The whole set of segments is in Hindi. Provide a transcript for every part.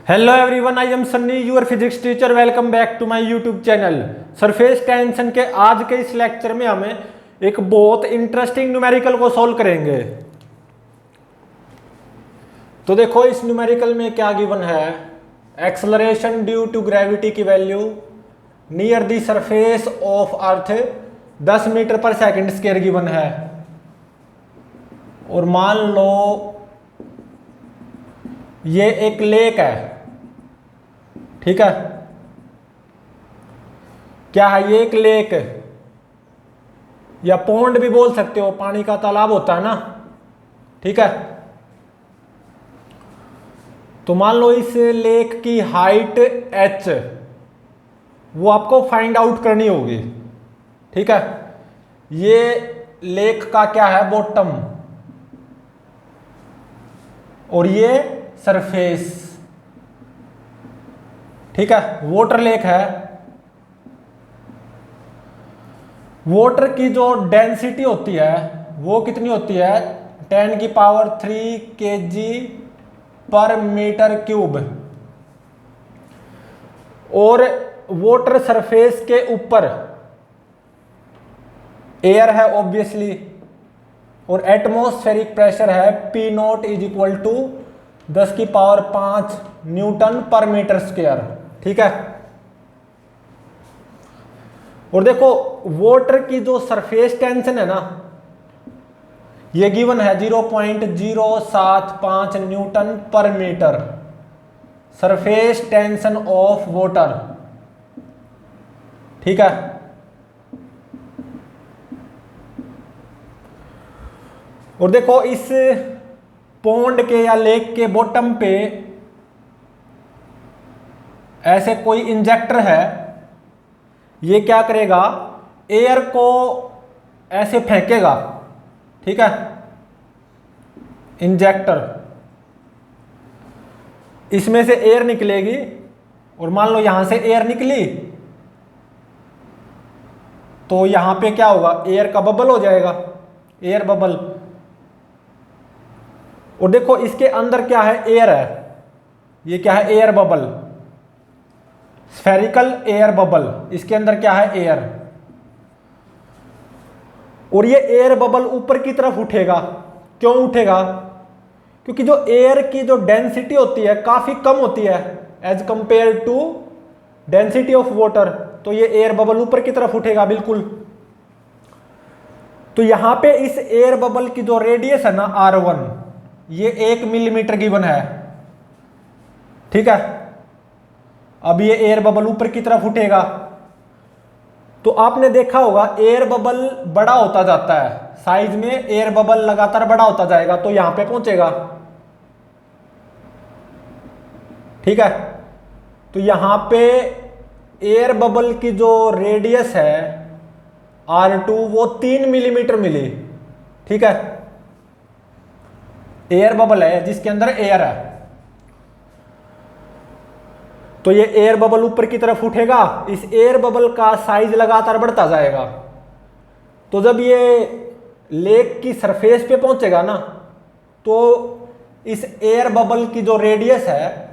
Hello everyone, I am Sunny, your physics teacher. Welcome back to my YouTube channel. Surface tension के आज के इस लेक्चर में हमें एक बहुत इंटरेस्टिंग न्यूमेरिकल को सॉल्व करेंगे। तो देखो इस न्यूमेरिकल में क्या गिवन है। एक्सेलरेशन ड्यू टू ग्रेविटी की value near the surface of Earth 10 metre per second square given है। और मान लो ये एक लेक है, ठीक है। क्या है ये? एक लेक या पौंड भी बोल सकते हो, पानी का तालाब होता है ना, ठीक है। तो मान लो इस लेक की हाइट h वो आपको फाइंड आउट करनी होगी, ठीक है। ये लेक का क्या है? बॉटम, और ये सरफेस, ठीक है। वाटर लेक है। वाटर की जो डेंसिटी होती है वो कितनी होती है? 10⁻³ kg पर मीटर क्यूब। और वाटर सरफेस के ऊपर एयर है ऑब्वियसली, और एटमॉस्फेरिक प्रेशर है P0 = 10⁵ Newton per metre square, ठीक है। और देखो वाटर की जो सरफेस टेंशन है ना, ये गिवन है 0.075 newton per metre, surface tension of water, ठीक है। और देखो इस पौंड के या लेक के बॉटम पे ऐसे कोई इंजेक्टर है। ये क्या करेगा? एयर को ऐसे फेंकेगा, ठीक है। इंजेक्टर, इसमें से एयर निकलेगी, और मान लो यहां से एयर निकली तो यहां पे क्या होगा? एयर का बबल हो जाएगा, एयर बबल। और देखो इसके अंदर क्या है? एयर है। ये क्या है? Air bubble, spherical air bubble. इसके अंदर क्या है? एयर। और ये एयर बबल ऊपर की तरफ उठेगा। क्यों उठेगा? क्योंकि जो एयर की जो डेंसिटी होती है काफी कम होती है as compare to density of water. तो ये एयर बबल ऊपर की तरफ उठेगा बिल्कुल। तो यहां पे इस एयर बबल की जो रेडियस है ना R1, ये 1 मिलीमीटर गिवन है, ठीक है। अब ये एयर बबल ऊपर की तरफ उठेगा तो आपने देखा होगा एयर बबल बड़ा होता जाता है, साइज में एयर बबल लगातार बड़ा होता जाएगा तो यहां पे पहुंचेगा, ठीक है। तो यहां पे एयर बबल की जो रेडियस है R2 वो 3 मिलीमीटर मिली, ठीक है। एयर बबल है जिसके अंदर एयर है। तो ये एयर बबल ऊपर की तरफ उठेगा, इस एयर बबल का साइज लगातार बढ़ता जाएगा। तो जब ये लेक की सरफेस पे पहुंचेगा ना, तो इस एयर बबल की जो रेडियस है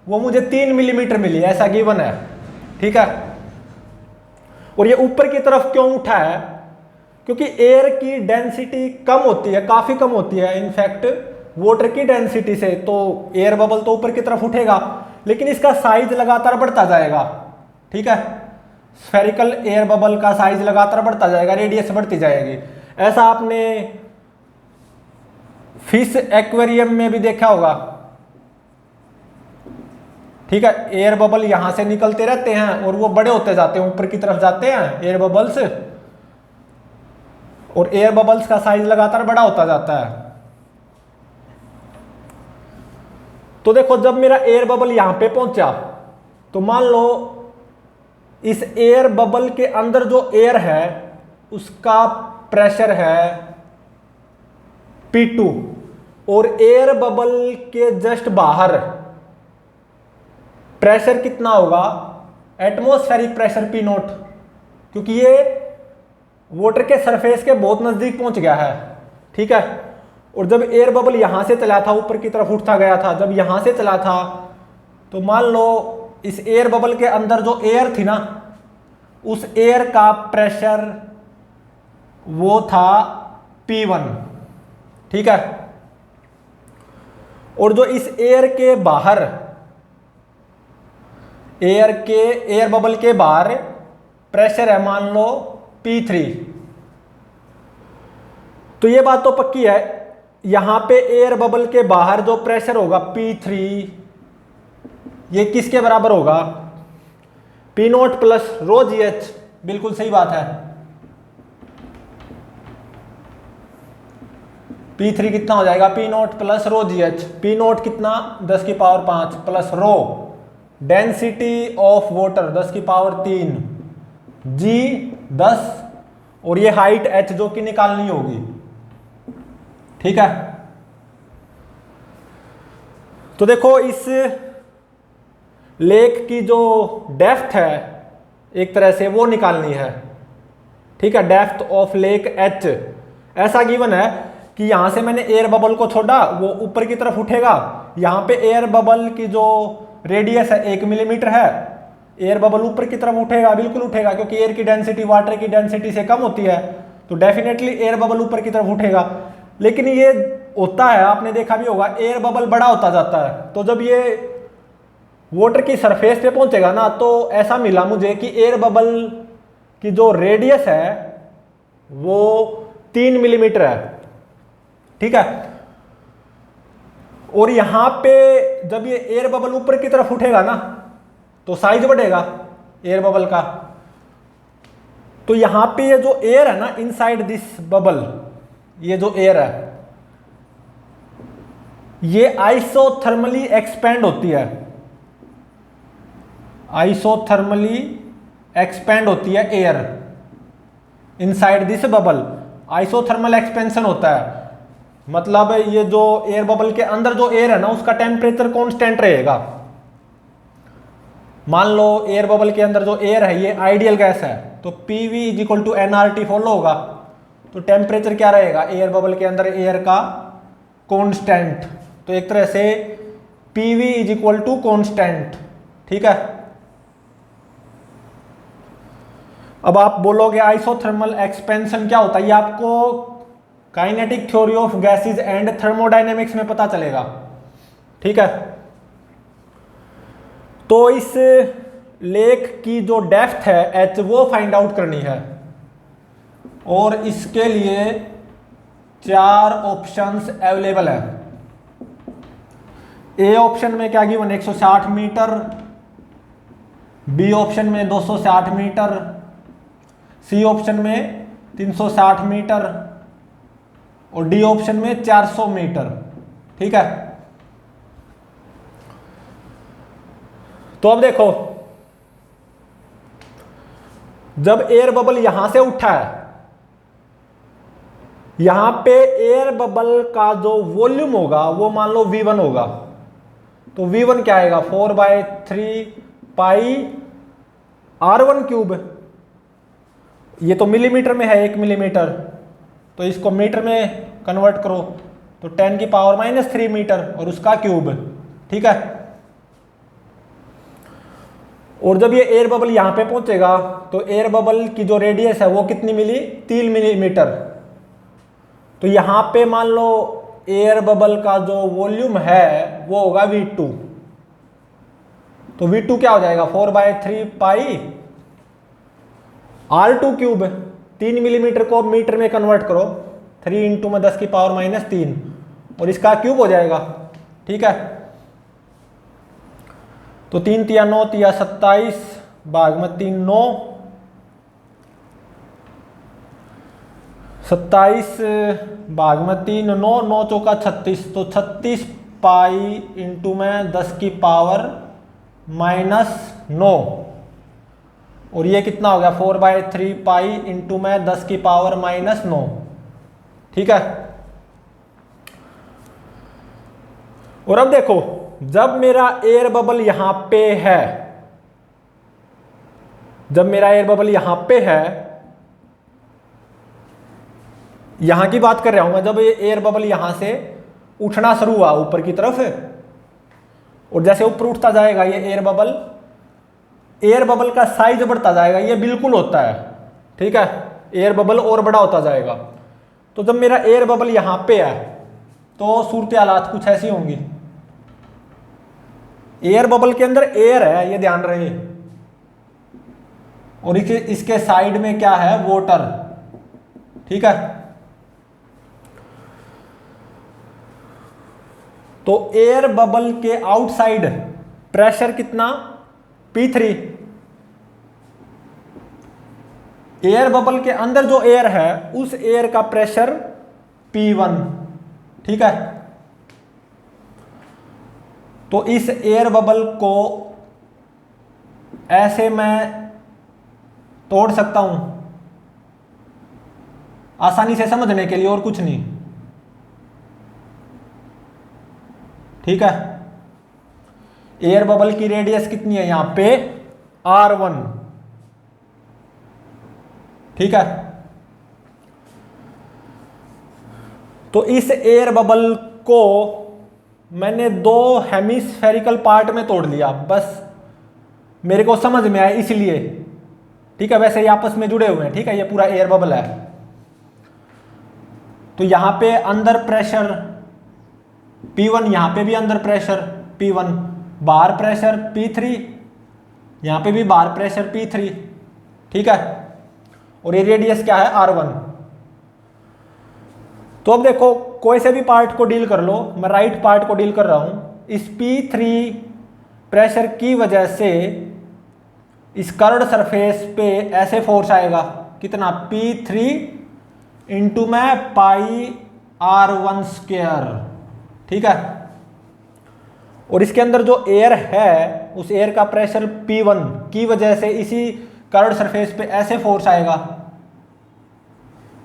वो मुझे 3 मिलीमीटर मिली, ऐसा गिवन है, ठीक है। और ये ऊपर की तरफ क्यों उठा है? क्योंकि एयर की डेंसिटी कम होती है, काफी कम होती है इनफैक्ट वाटर की डेंसिटी से। तो एयर बबल तो ऊपर की तरफ उठेगा, लेकिन इसका साइज लगातार बढ़ता जाएगा, ठीक है। स्फेरिकल एयर बबल का साइज लगातार बढ़ता जाएगा, रेडियस बढ़ती जाएगी। ऐसा आपने फिश एक्वेरियम में भी देखा होगा, ठीक है। एयर बबल यहां से निकलते रहते हैं और वो बड़े होते जाते हैं, ऊपर की तरफ जाते हैं एयर बबल्स, और एयर बबल्स का साइज लगातार बड़ा होता जाता है। तो देखो जब मेरा एयर बबल यहां पे पहुंचा तो मान लो इस एयर बबल के अंदर जो एयर है उसका प्रेशर है P2, और एयर बबल के जस्ट बाहर प्रेशर कितना होगा? एटमॉस्फेरिक प्रेशर P0, क्योंकि ये वाटर के सरफेस के बहुत नजदीक पहुंच गया है, ठीक है। और जब एयर बबल यहां से चला था ऊपर की तरफ उठता गया था, जब यहां से चला था तो मान लो इस एयर बबल के अंदर जो एयर थी ना, उस एयर का प्रेशर वो था P1, ठीक है। और जो इस एयर बबल के बाहर प्रेशर है मान लो P3। तो ये बात तो पक्की है, यहां पे एयर बबल के बाहर जो प्रेशर होगा P3, ये किसके बराबर होगा? P0 प्लस रो GH। बिल्कुल सही बात है। P3 कितना हो जाएगा? P0 प्लस रो GH। P0 कितना? 10 की power 5 plus rho density of water 10 की पावर 3, G 10, और ये हाइट H जो कि निकालनी होगी, ठीक है। तो देखो इस लेक की जो डेप्थ है एक तरह से वो निकालनी है, ठीक है। डेप्थ ऑफ लेक H ऐसा गिवन है कि यहां से मैंने एयर बबल को छोड़ा, वो ऊपर की तरफ उठेगा। यहां पे एयर बबल की जो रेडियस है 1 मिलीमीटर है, एयर बबल ऊपर की तरफ उठेगा, बिल्कुल उठेगा, क्योंकि एयर की डेंसिटी वाटर की डेंसिटी से कम होती है, तो डेफिनेटली एयर बबल ऊपर की तरफ उठेगा। लेकिन ये होता है, आपने देखा भी होगा, एयर बबल बड़ा होता जाता है। तो जब ये वाटर की सरफेस पे पहुंचेगा ना, तो ऐसा मिला मुझे कि एयर बबल की जो रेडियस है वो 3 मिलीमीटर है, ठीक है। और यहां पे जब ये एयर बबल ऊपर की तरफ उठेगा ना, तो साइज बढ़ेगा एयर बबल का। तो यहां पे ये जो एयर है ना, इनसाइड दिस बबल, ये जो एयर है ये आइसोथर्मली एक्सपेंड होती है, आइसोथर्मली एक्सपेंड होती है air inside this bubble. Isothermal expansion होता है, मतलब ये जो एयर बबल के अंदर जो एयर है ना, उसका टेम्परेचर कांस्टेंट रहेगा। मान लो एयर बबल के अंदर जो एयर है ये आइडियल गैस है, तो PV = nRT फॉलो होगा। तो टेम्परेचर क्या रहेगा एयर बबल के अंदर एयर का? कांस्टेंट। तो एक तरह से PV = कांस्टेंट, ठीक है। अब आप बोलोगे आइसोथर्मल एक्सपेंशन क्या होता है? ये आपको kinetic theory of gases and thermodynamics में पता चलेगा, ठीक है। तो इस लेक की जो डेप्थ है H वो फाइंड आउट करनी है, और इसके लिए 4 ऑप्शंस अवेलेबल है। ए ऑप्शन में क्या गिवन? 160 मीटर, बी ऑप्शन में 260 मीटर, सी ऑप्शन में 360 मीटर, और डी ऑप्शन में 400 मीटर, ठीक है। तो अब देखो, जब एयर बबल यहां से उठा है, यहां पे एयर बबल का जो वॉल्यूम होगा वो मान लो V1 होगा। तो V1 क्या आएगा? 4/3 पाई R1 क्यूब। ये तो मिलीमीटर में है, 1 मिलीमीटर, तो इसको मीटर में कन्वर्ट करो तो 10 की पावर -3 मीटर, और उसका क्यूब, ठीक है। और जब ये एयर बबल यहां पे पहुंचेगा तो एयर बबल की जो रेडियस है वो कितनी मिली? 3 मिलीमीटर। तो यहां पे मान लो एयर बबल का जो वॉल्यूम है वो होगा V2। तो V2 क्या हो जाएगा? 4/3 पाई R2 क्यूब। 3 मिलीमीटर को मीटर में कन्वर्ट करो, 3 × 10 की पावर -3, और इसका क्यूब हो जाएगा, ठीक है। तो 3 × 9 = 27, भाग में 3 9, 27 भाग में 3 9, 9 चौका 36, तो 36 पाई इंटू में 10 की पावर -9, और ये कितना हो गया? 4/3 पाई इंटू में 10 की पावर -9, ठीक है। और अब देखो, जब मेरा एयर बबल यहां पे है, जब मेरा एयर बबल यहां पे है, यहां की बात कर रहा हूं मैं, जब ये एयर बबल यहां से उठना शुरू हुआ ऊपर की तरफ, और जैसे ऊपर उठता जाएगा ये एयर बबल का साइज बढ़ता जाएगा, ये बिल्कुल होता है, ठीक है। एयर बबल और बड़ा होता जाएगा। तो जब मेरा एयर बबल यहां पे है तो सूरत हालात कुछ ऐसी होंगी। एयर बबल के अंदर एयर है, ये ध्यान रहे, और इसके साइड में क्या है, वाटर, ठीक है। तो एयर बबल के आउटसाइड प्रेशर कितना, P3। एयर बबल के अंदर जो एयर है उस एयर का प्रेशर P1, ठीक है। तो इस एयर बबल को ऐसे मैं तोड़ सकता हूं आसानी से समझने के लिए, और कुछ नहीं, ठीक है। एयर बबल की रेडियस कितनी है यहां पे, R1, ठीक है। तो इस एयर बबल को मैंने दो हेमिस्फेरिकल पार्ट में तोड़ लिया, बस मेरे को समझ में आया इसलिए, ठीक है। वैसे ये आपस में जुड़े हुए हैं, ठीक है, ये पूरा एयर बबल है। तो यहां पे अंदर प्रेशर P1, यहां पे भी अंदर प्रेशर P1, बाहर प्रेशर P3, यहां पे भी बाहर प्रेशर P3, ठीक है। और ये रेडियस क्या है, R1। तो अब देखो, कोई से भी पार्ट को डील कर लो, मैं राइट पार्ट को डील कर रहा हूं। इस P3 प्रेशर की वजह से इस कर्व्ड सरफेस पे ऐसे फोर्स आएगा, कितना, P3 इंटू में पाई R1 स्क्वायर, ठीक है। और इसके अंदर जो एयर है उस एयर का प्रेशर P1 की वजह से इसी कर्व्ड सरफेस पे ऐसे फोर्स आएगा,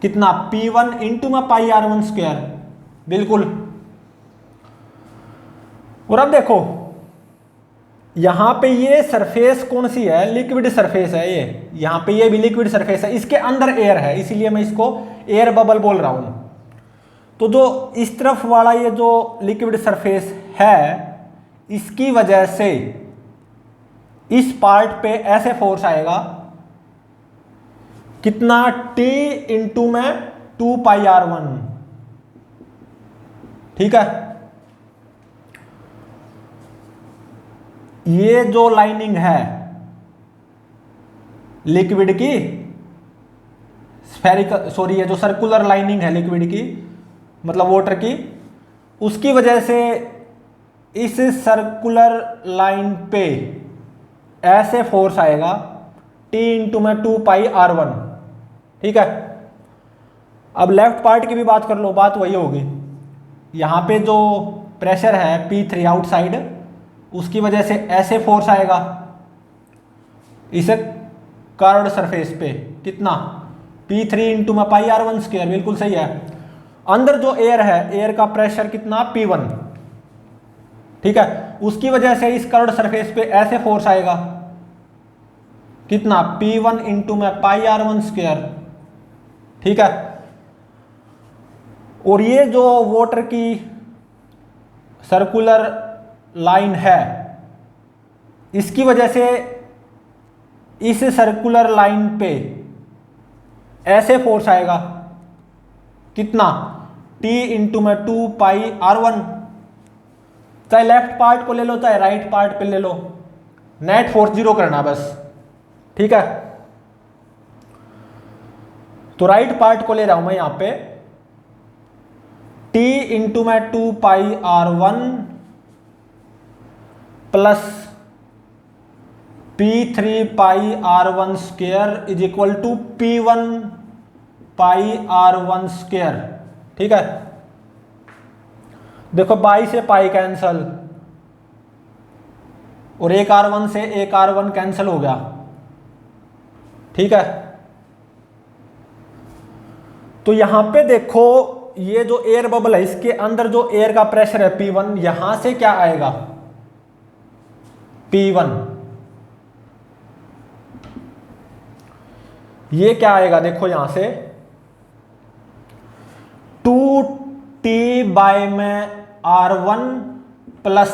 कितना, P1 इंटू में पाई R1 स्क्वायर, बिल्कुल। और अब देखो यहां पे ये सरफेस कौन सी है, लिक्विड सरफेस है ये, यहां पे ये भी लिक्विड सरफेस है, इसके अंदर एयर है, इसीलिए मैं इसको एयर बबल बोल रहा हूं। तो जो इस तरफ वाला ये जो लिक्विड सरफेस है, इसकी वजह से इस पार्ट पे ऐसे फोर्स आएगा, कितना, T इंटू में 2 पाई R1, ठीक है। ये जो लाइनिंग है लिक्विड की, स्फेरिकल, सॉरी, ये जो सर्कुलर लाइनिंग है लिक्विड की, मतलब वाटर की, उसकी वजह से इस सर्कुलर लाइन पे ऐसे फोर्स आएगा, T इंटू में 2 पाई R1, ठीक है। अब लेफ्ट पार्ट की भी बात कर लो, बात वही होगी। यहां पे जो प्रेशर है P3 आउटसाइड, उसकी वजह से ऐसे फोर्स आएगा इस कर्व्ड सरफेस पे, कितना, P3 इंटू में पाई R1 स्क्वायर, बिल्कुल सही है। अंदर जो एयर है, एयर का प्रेशर कितना, P1, ठीक है। उसकी वजह से इस कर्व्ड सरफेस पे ऐसे फोर्स आएगा, कितना, P1 इंटू में पाई R1 स्क्वायर, ठीक है। और ये जो वाटर की सर्कुलर लाइन है, इसकी वजह से इस सर्कुलर लाइन पे ऐसे फोर्स आएगा, कितना, T इंटू में 2 पाई R1। चाहे लेफ्ट पार्ट को ले लो चाहे राइट पार्ट पे ले लो, नेट फोर्स जीरो करना बस, ठीक है। तो राइट पार्ट को ले रहा हूं मैं यहां पे, T इंटू में 2 pi R1 plus P3 pi R1 square is equal to P1 pi R1 square, ठीक है। देखो पाई से पाई कैंसल, और एक R1 से एक R1 कैंसल हो गया, ठीक है। तो यहां पे देखो ये जो एयर बबल है, इसके अंदर जो एयर का प्रेशर है P1, यहां से क्या आएगा, P1, ये क्या आएगा, देखो यहां से 2T बाय में R1 प्लस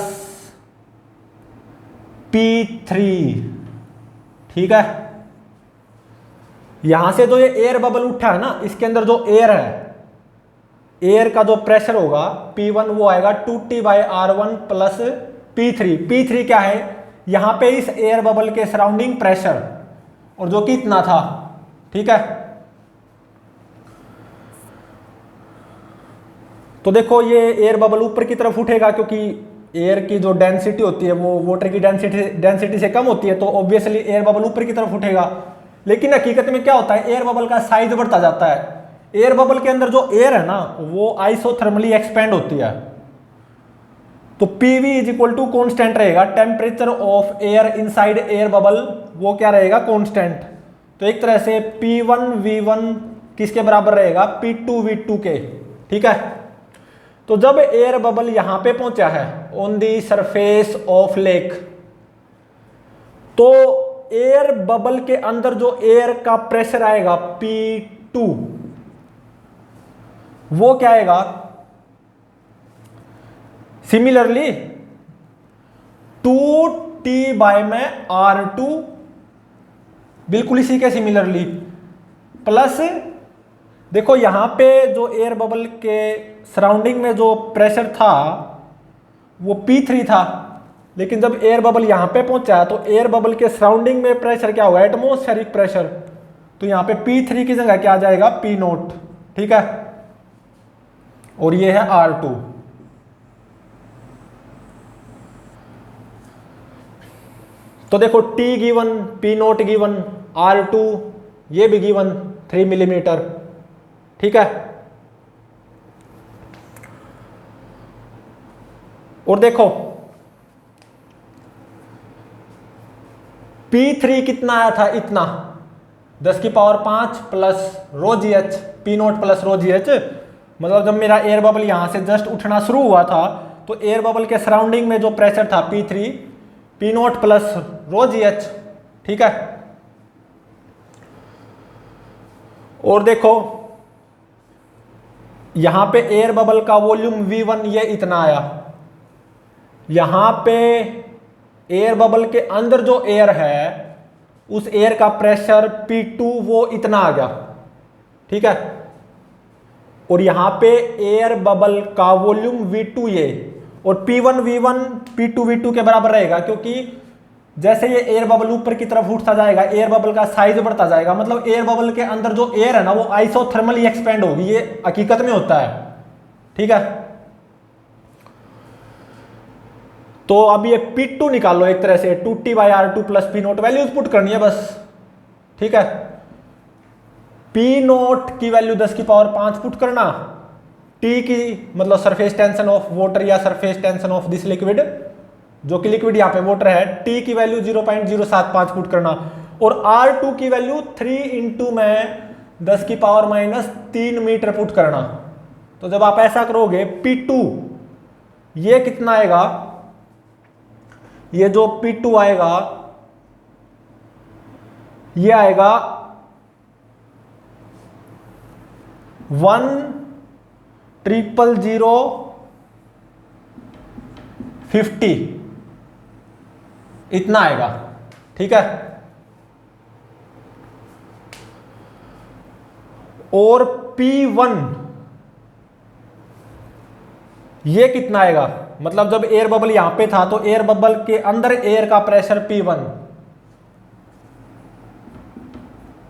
P3, ठीक है। यहां से जो ये एयर बबल उठा है ना, इसके अंदर जो एयर है, एयर का जो प्रेशर होगा P1 वो आएगा 2T/R1 प्लस P3। P3 क्या है, यहां पे इस एयर बबल के सराउंडिंग प्रेशर, और जो कि इतना था, ठीक है। तो देखो ये एयर बबल ऊपर की तरफ उठेगा, क्योंकि एयर की जो डेंसिटी होती है वो वाटर की डेंसिटी से कम होती है, तो ऑब्वियसली एयर बबल ऊपर की तरफ उठेगा। लेकिन हकीकत में क्या होता है, एयर बबल का साइज बढ़ता जाता है। एयर बबल के अंदर जो एयर है ना, वो आइसोथर्मली एक्सपेंड होती है। तो PV is equal to constant रहेगा, temperature of air inside air bubble वो क्या रहेगा, कॉन्स्टेंट। तो एक तरह से P1V1 किसके बराबर रहेगा, P2V2 के, ठीक है। तो जब एयर बबल यहां पे पहुंचा है on the surface of lake, तो एयर बबल के अंदर जो एयर का प्रेशर आएगा P2, वो क्या आएगा, सिमिलरली 2T/R2, बिल्कुल इसी के सिमिलरली, प्लस देखो यहां पे जो एयर बबल के सराउंडिंग में जो प्रेशर था वो P3 था, लेकिन जब एयर बबल यहां पे पहुंचा तो एयर बबल के सराउंडिंग में प्रेशर क्या होगा, एटमॉस्फेरिक प्रेशर। तो यहां पे P3 की जगह क्या आ जाएगा, P0, ठीक है। और ये है R2। तो देखो T given, P0 given, R2 ये भी गिवन 3 मिलीमीटर, ठीक है। और देखो P3 कितना आया था, इतना 10⁵ plus ρgh, P0 plus ρgh। मतलब जब मेरा एयर बबल यहां से जस्ट उठना शुरू हुआ था, तो एयर बबल के सराउंडिंग में जो प्रेशर था P3, P0 प्लस ρgh, ठीक है। और देखो यहां पे एयर बबल का वॉल्यूम V1 ये इतना आया, यहां पे एयर बबल के अंदर जो एयर है उस एयर का प्रेशर P2 वो इतना आ गया, ठीक है। और यहां पे एयर बबल का वॉल्यूम V2 ये, और P1V1 P2V2 के बराबर रहेगा, क्योंकि जैसे ये एयर बबल ऊपर की तरफ उठता जाएगा एयर बबल का साइज बढ़ता जाएगा। मतलब एयर बबल के अंदर जो एयर है ना वो आइसोथर्मली एक्सपेंड होगी, ये हकीकत में होता है, ठीक है। तो अब ये P2 निकालो एक तरह से, 2T/R2 plus P0, values put करनी है बस, ठीक है। P0 की वैल्यू 10⁵ पुट करना, T की मतलब सरफेस टेंशन ऑफ वाटर या surface tension of this liquid, जो कि लिक्विड यहाँ पे वाटर है, T की वैल्यू 0.075 पुट करना, और R2 की वैल्यू 3 इंटू में 10⁻³ मीटर पुट करना। तो जब आप ऐसा करोगे P2 ये कितना आएगा, ये जो P2 आएगा ये आएगा 1,000,050 इतना आएगा, ठीक है। और P1 ये कितना आएगा, मतलब जब एयर बबल यहां पे था तो एयर बबल के अंदर एयर का pressure P1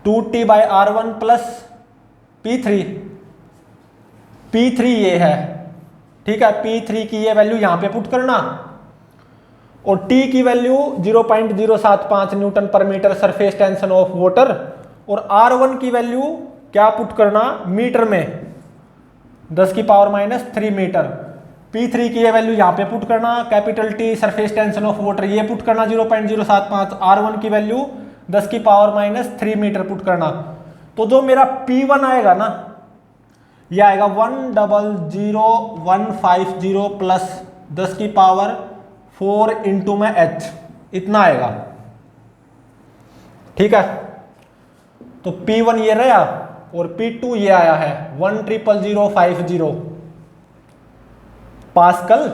2T/R1 plus P3, P3 ये है, ठीक है। P3 की ये वैल्यू यहां पे पुट करना, और T की value 0.075 newton per metre surface tension of water, और R1 की वैल्यू क्या पुट करना, मीटर में 10⁻³ मीटर। P3 की ये वैल्यू यहाँ पे पुट करना, capital T surface tension of water ये पुट करना 0.075, R1 की वैल्यू 10⁻³ मीटर पुट करना। तो जो मेरा P1 आएगा ना, ये आएगा 1,00150 प्लस 10⁴ इंटू में h, इतना आएगा, ठीक है। तो P1 ये रहा और P2 ये आया है 1,000,050 पास्कल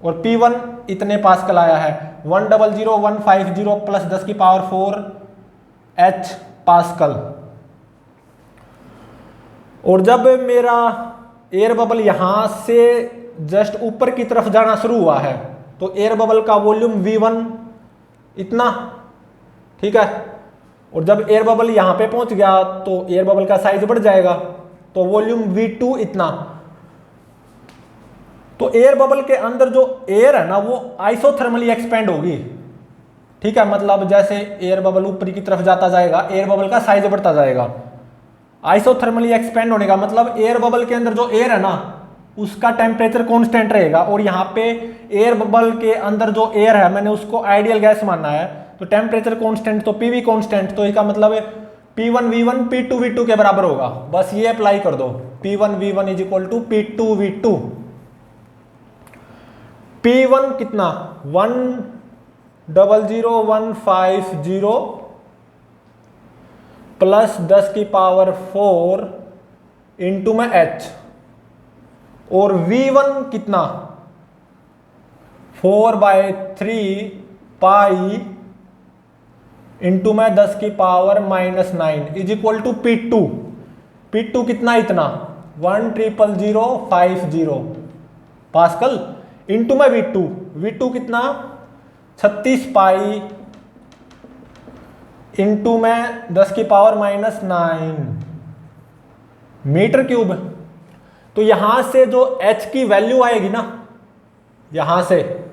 और P1 इतने पास्कल आया है 100,150 प्लस 10 की पावर 4 H पास्कल। और जब मेरा एयर बबल यहां से जस्ट ऊपर की तरफ जाना शुरू हुआ है तो एयर बबल का वॉल्यूम V1 इतना, ठीक है। और जब एयर बबल यहां पे पहुंच गया तो एयर बबल का साइज बढ़ जाएगा, तो वॉल्यूम V2 इतना। तो एयर बबल के अंदर जो एयर है ना वो आइसोथर्मली एक्सपेंड होगी, ठीक है। मतलब जैसे एयर बबल ऊपर की तरफ जाता जाएगा एयर बबल का साइज बढ़ता जाएगा। आइसोथर्मली एक्सपेंड होने का मतलब एयर बबल के अंदर जो एयर है ना उसका टेम्परेचर कांस्टेंट रहेगा, और यहाँ पे एयर बबल के अंदर जो एयर है मैंने उसको आइडियल गैस मानना है, तो टेम्परेचर कांस्टेंट तो पीवी कांस्टेंट, तो इसका मतलब है P1 V1 P2 V2 के बराबर होगा। बस ये अप्लाई कर दो, P1 V1 is equal to P2 V2। P1 कितना 100,150 प्लस 10 की पावर 4 इंटू में H, और V1 कितना 4/3 पाई इंटू में 10 की power -9 is equal to P2। P2 कितना इतना 100,050 पास्कल इंटू में V2। V2 कितना 36 पाई इंटू में 10 की पावर -9 मीटर क्यूब। तो यहां से जो H की वैल्यू आएगी ना, यहां से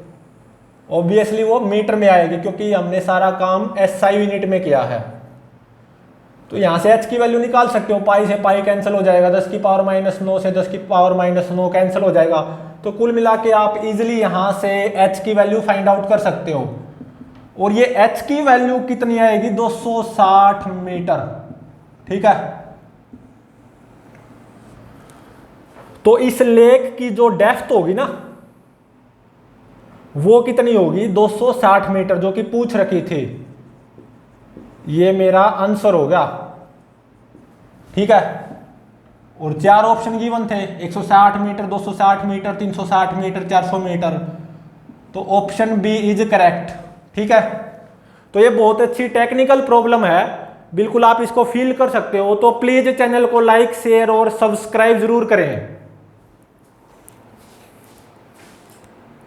ऑब्वियसली वो मीटर में आएगी क्योंकि हमने सारा काम SI यूनिट में किया है। तो यहां से H की वैल्यू निकाल सकते हो, पाई से पाई कैंसिल हो जाएगा, 10 की पावर -9 से 10 की पावर -9 कैंसिल हो जाएगा। तो कुल मिला के आप इजिली यहां से H की वैल्यू फाइंड आउट कर सकते हो। और ये H की वैल्यू कितनी आएगी 260 मीटर, ठीक है। तो इस लेक की जो डेप्थ होगी ना वो कितनी होगी 260 मीटर, जो कि पूछ रखी थी। ये मेरा आंसर हो गया, ठीक है। और 4 ऑप्शन गिवन थे 160 मीटर, 260 मीटर, 360 मीटर, 400 मीटर। तो ऑप्शन बी इज करेक्ट, ठीक है। तो ये बहुत अच्छी टेक्निकल प्रॉब्लम है, बिल्कुल आप इसको फील कर सकते हो। तो प्लीज चैनल को लाइक शेयर और सब्सक्राइब जरूर करें।